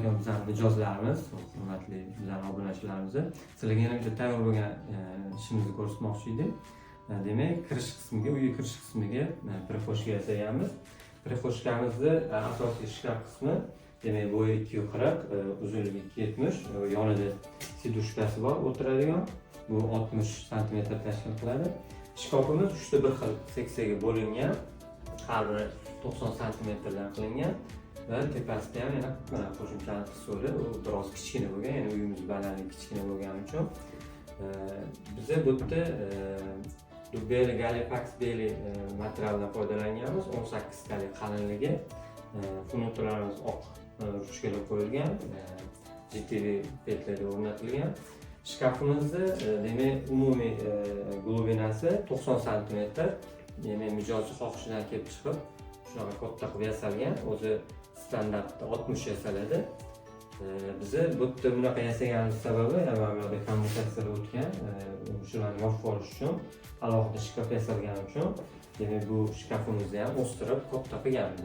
bo'lgan bizning mijozlarimiz, hurmatli bizning obunachilarimiz, sizlarga yana bitta tayyor bo'lgan ishimizni ko'rsatmoqchi edik. Demak, kirish qismiga, uyga kirish qismiga prixoshka yasaganmiz. Prixoshkamizni asosiy shkaf qismi, demak, bo'yi 2.40, uzunligi 2.70, yonida sidushkasi bor o'tiradigan. Bu 60 sm tashkil qiladi. Shkafimiz 3 ta bir xil seksiyaga bo'lingan, har biri 90 cm dan qilingan va tepasida ham yana qo'shimcha qismi u biroz kichkina bo'lgan, ya'ni uyimiz balandligi kichkina bo'lgani uchun biza bu yerda Dubbeli Galipax Beli materialdan foydalanganmiz. 18 talik qalinligi, funuktorlarimiz oq ruchkalar qo'yilgan, GTV petlarga o'rnatilgan. Shkafimizni demak umumiy glubinasi 90 cm. Demak mijozning xohishidan kelib chiqib shunaqa katta qilib yasalgan. O'zi standartda 60 yasaladi. Bizi bu yerda bunaqa yasaganimiz sababi avvalgi kommunikatsiyalar o'tgan, shularni yopib olish uchun alohida shkaf yasalgani uchun, demak bu shkafimizni ham o'stirib katta qilganmiz.